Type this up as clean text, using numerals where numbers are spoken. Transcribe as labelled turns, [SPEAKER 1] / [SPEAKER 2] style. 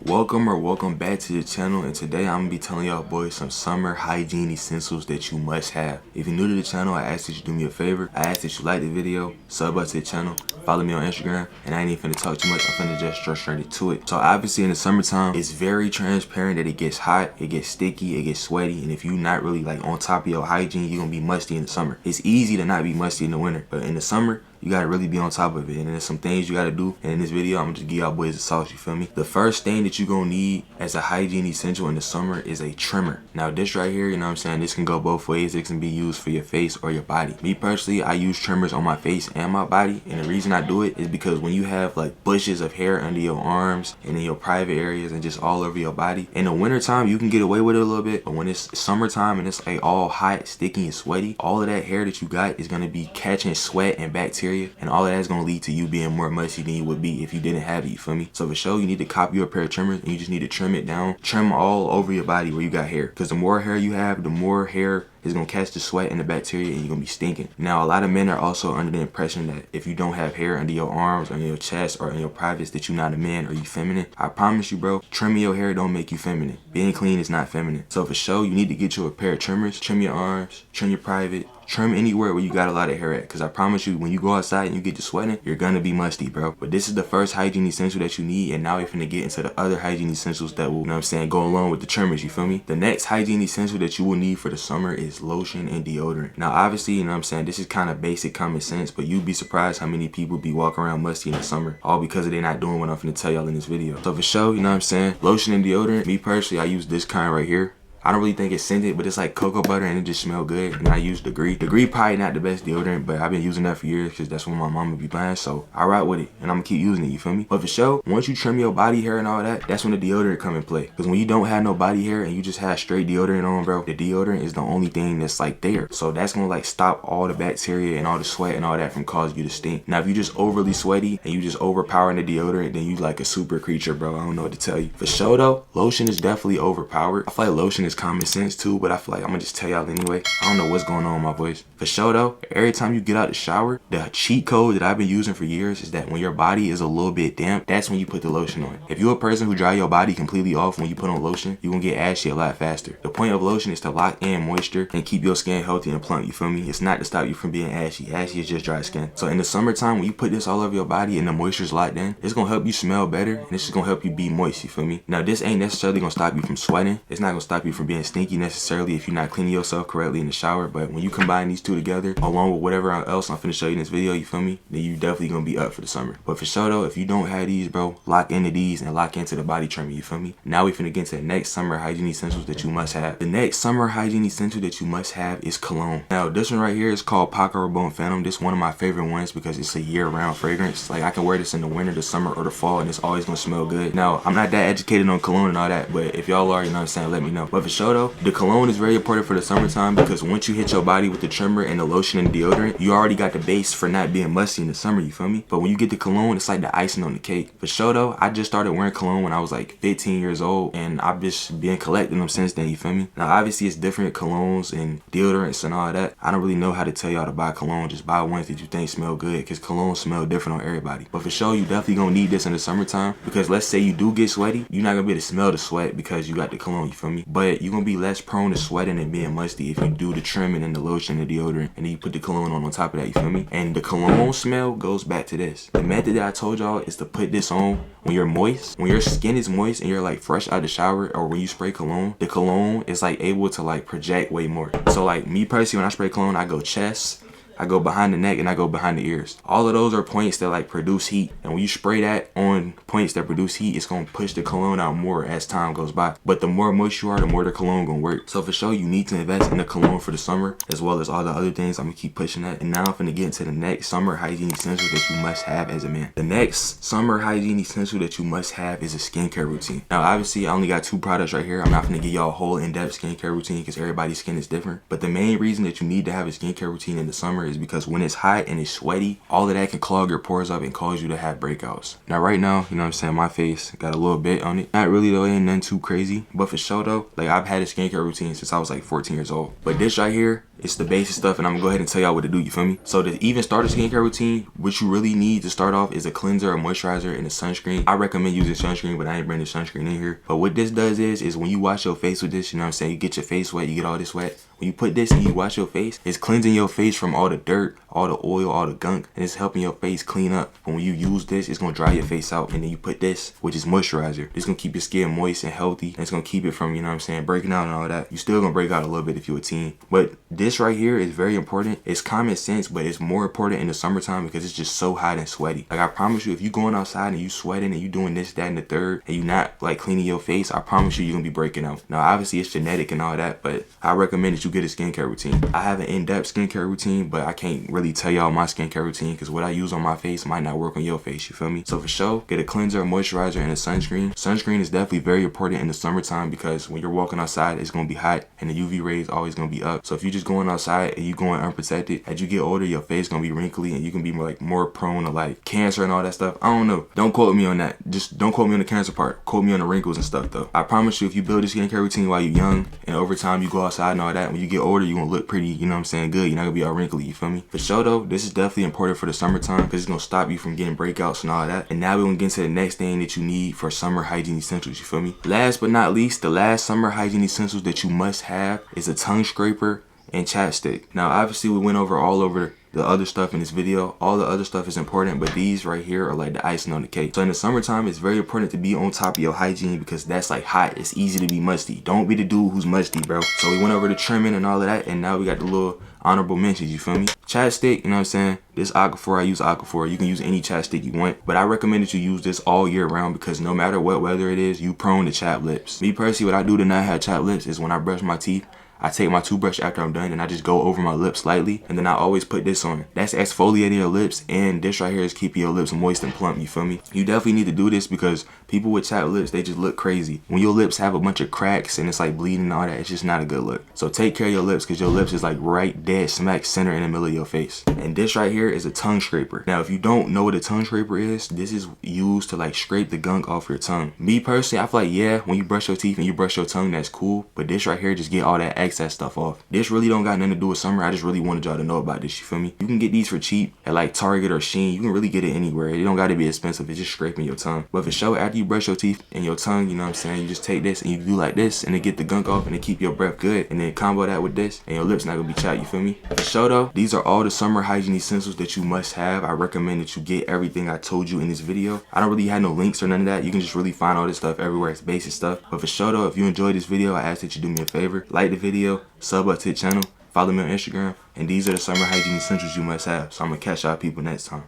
[SPEAKER 1] Welcome back to the channel, and today I'm gonna be telling y'all boys some summer hygiene essentials that you must have. If you're new to the channel, I ask that you do me a favor. I ask that you like the video, sub up to the channel, follow me on Instagram, and I ain't even finna talk too much. I'm finna just straight into it. So obviously in the summertime, it's very transparent that it gets hot, it gets sticky, it gets sweaty, and if you're not really like on top of your hygiene, you're gonna be musty in the summer. It's easy to not be musty in the winter, but in the summer, you gotta really be on top of it, and there's some things you gotta do. And in this video, I'm gonna just give y'all boys the sauce, you feel me? The first thing that you gonna need as a hygiene essential in the summer is a trimmer. Now this right here, you know what I'm saying, this can go both ways. It can be used for your face or your body. Me personally, I use trimmers on my face and my body, and the reason I do it is because when you have like bushes of hair under your arms and in your private areas and just all over your body, in the winter time you can get away with it a little bit, but when it's summertime and it's like all hot, sticky, and sweaty, all of that hair that you got is gonna be catching sweat and bacteria, and all of that is gonna lead to you being more musty than you would be if you didn't have it, you feel me? So for sure, you need to copy a pair of trimmers, and you just need to trim it down. Trim all over your body where you got hair, because the more hair you have, the more hair is gonna catch the sweat and the bacteria, and you're gonna be stinking. Now a lot of men are also under the impression that if you don't have hair under your arms or in your chest or in your privates, that you're not a man or you feminine. I promise you, bro, trimming your hair don't make you feminine. Being clean is not feminine. So for sure, you need to get you a pair of trimmers. Trim your arms, trim your private, trim anywhere where you got a lot of hair at, because I promise you, when you go outside and you get to sweating, you're gonna be musty, bro. But this is the first hygiene essential that you need, and now we're finna get into the other hygiene essentials that will, you know what I'm saying, go along with the trimmers, you feel me? The next hygiene essential that you will need for the summer is lotion and deodorant. Now obviously, you know what I'm saying, this is kind of basic common sense, but you'd be surprised how many people be walking around musty in the summer, all because they're not doing what I'm finna tell y'all in this video. So for sure, you know what I'm saying, lotion and deodorant, me personally, I use this kind right here. I don't really think it's scented, but it's like cocoa butter and it just smells good. And I use Degree. Degree probably not the best deodorant, but I've been using that for years because that's what my mama be buying. So I ride with it, and I'm gonna keep using it, you feel me? But for sure, once you trim your body hair and all that, that's when the deodorant come in play. Because when you don't have no body hair and you just have straight deodorant on, bro, the deodorant is the only thing that's like there. So that's gonna like stop all the bacteria and all the sweat and all that from causing you to stink. Now if you just overly sweaty and you just overpowering the deodorant, then you like a super creature, bro. I don't know what to tell you. For sure though, lotion is definitely overpowered. I feel like lotion is common sense too, but I feel like I'm gonna just tell y'all anyway. I don't know what's going on, my boys. For sure though, every time you get out the shower, the cheat code that I've been using for years is that when your body is a little bit damp, that's when you put the lotion on. If you're a person who dry your body completely off when you put on lotion, you're gonna get ashy a lot faster. The point of lotion is to lock in moisture and keep your skin healthy and plump, you feel me? It's not to stop you from being ashy. Ashy is just dry skin. So in the summertime, when you put this all over your body and the moisture's locked in, it's gonna help you smell better, and it's just gonna help you be moist, you feel me? Now this ain't necessarily gonna stop you from sweating. It's not gonna stop you from being stinky necessarily if you're not cleaning yourself correctly in the shower, but when you combine these two together along with whatever else I'm finna show you in this video, you feel me, then you definitely gonna be up for the summer. But for sure though, if you don't have these, bro, lock into these and lock into the body trimmer, you feel me? Now we finna get into the next summer hygiene essentials that you must have. The next summer hygiene essential that you must have is cologne. Now this one right here is called Paco Rabanne Phantom. This is one of my favorite ones because it's a year-round fragrance. Like I can wear this in the winter, the summer, or the fall, and it's always gonna smell good. Now I'm not that educated on cologne and all that, but if y'all are, you know what I'm saying, let me know. But for sure though, the cologne is very important for the summertime, because once you hit your body with the trimmer and the lotion and deodorant, you already got the base for not being musty in the summer, you feel me? But when you get the cologne, it's like the icing on the cake. For sure though, I just started wearing cologne when I was like 15 years old, and I've just been collecting them since then, you feel me? Now obviously it's different colognes and deodorants and all that. I don't really know how to tell y'all to buy cologne. Just buy ones that you think smell good, because cologne smell different on everybody. But for sure, you definitely gonna need this in the summertime, because let's say you do get sweaty, you're not gonna be able to smell the sweat because you got the cologne, you feel me? But you're gonna be less prone to sweating and being musty if you do the trimming and the lotion and the deodorant, and then you put the cologne on top of that, you feel me? And the cologne smell goes back to this. The method that I told y'all is to put this on when you're moist. When your skin is moist and you're like fresh out the shower, or when you spray cologne, the cologne is like able to like project way more. So like me personally, when I spray cologne, I go chest, I go behind the neck, and I go behind the ears. All of those are points that like produce heat, and when you spray that on points that produce heat, it's gonna push the cologne out more as time goes by. But the more moist you are, the more the cologne gonna work. So for sure, you need to invest in the cologne for the summer, as well as all the other things. I'm gonna keep pushing that. And now I'm gonna get into the next summer hygiene essential that you must have as a man. The next summer hygiene essential that you must have is a skincare routine. Now obviously I only got 2 products right here. I'm not gonna give y'all a whole in-depth skincare routine because everybody's skin is different. But the main reason that you need to have a skincare routine in the summer is because when it's hot and it's sweaty, all of that can clog your pores up and cause you to have breakouts. Now right now, you know what I'm saying, my face got a little bit on it. Not really though, ain't nothing too crazy. But for sure though, like I've had a skincare routine since I was like 14 years old. But this right here It's the basic stuff, and I'm gonna go ahead and tell y'all what to do, you feel me? So to even start a skincare routine, what you really need to start off is a cleanser, a moisturizer, and a sunscreen. I recommend using sunscreen, but I ain't bringing the sunscreen in here. But what this does is when you wash your face with this, you know what I'm saying, you get your face wet, you get all this wet. When you put this and you wash your face, it's cleansing your face from all the dirt, all the oil, all the gunk, and it's helping your face clean up. But when you use this, it's gonna dry your face out. And then you put this, which is moisturizer. It's gonna keep your skin moist and healthy, and it's gonna keep it from, you know what I'm saying, breaking out and all that. You still gonna break out a little bit if you're a teen. But this right here is very important. It's common sense, but it's more important in the summertime because it's just so hot and sweaty. Like I promise you, if you going outside and you sweating and you doing this, that, and the third, and you not like cleaning your face, I promise you're gonna be breaking out. Now obviously it's genetic and all that, but I recommend that you get a skincare routine. I have an in-depth skincare routine, but I can't really tell y'all my skincare routine because what I use on my face might not work on your face, you feel me? So for sure, get a cleanser, a moisturizer, and a sunscreen. Sunscreen is definitely very important in the summertime because when you're walking outside, it's gonna be hot and the UV rays always gonna be up. So if you're just going outside and you going unprotected, as you get older, your face gonna be wrinkly and you can be more prone to like cancer and all that stuff. I don't know. Don't quote me on that. Just don't quote me on the cancer part. Quote me on the wrinkles and stuff though. I promise you, if you build a skincare routine while you're young and over time you go outside and all that, when you get older, you're gonna look pretty, you know what I'm saying, good. You're not gonna be all wrinkly, you feel me? For sure though, this is definitely important for the summertime because it's gonna stop you from getting breakouts and all that. And now we're gonna get into the next thing that you need for summer hygiene essentials, you feel me? Last but not least, the last summer hygiene essentials that you must have is a tongue scraper and chapstick. Now obviously we went all over the other stuff in this video. All the other stuff is important, but these right here are like the icing on the cake. So in the summertime, it's very important to be on top of your hygiene because that's like hot. It's easy to be musty. Don't be the dude who's musty, bro. So we went over the trimming and all of that, and now we got the little honorable mentions, you feel me? Chapstick, you know what I'm saying? This Aquaphor, I use Aquaphor. You can use any chapstick you want, but I recommend that you use this all year round because no matter what weather it is, you prone to chapped lips. Me personally, what I do to not have chapped lips is when I brush my teeth, I take my toothbrush after I'm done and I just go over my lips slightly, and then I always put this on. That's exfoliating your lips, and this right here is keeping your lips moist and plump, you feel me? You definitely need to do this because people with chapped lips, they just look crazy. When your lips have a bunch of cracks and it's like bleeding and all that, it's just not a good look. So take care of your lips because your lips is like right dead smack center in the middle of your face. And this right here is a tongue scraper. Now if you don't know what a tongue scraper is, this is used to like scrape the gunk off your tongue. Me personally, I feel like yeah, when you brush your teeth and you brush your tongue, that's cool, but this right here just get all that excess stuff off. This really don't got nothing to do with summer. I just really wanted y'all to know about this, you feel me? You can get these for cheap at like Target or Shein. You can really get it anywhere. It don't got to be expensive. It's just scraping your tongue. But for sure, after you brush your teeth and your tongue, you know what I'm saying, you just take this and you do like this and it get the gunk off and it keep your breath good, and then combo that with this and your lips not gonna be chapped, you feel me? For sure though, these are all the summer hygiene essentials that you must have. I recommend that you get everything I told you in this video. I don't really have no links or none of that. You can just really find all this stuff everywhere. It's basic stuff. But for sure though, if you enjoyed this video, I ask that you do me a favor, like the video, sub up to the channel, follow me on Instagram, and these are the summer hygiene essentials you must have. So I'm gonna catch y'all people next time.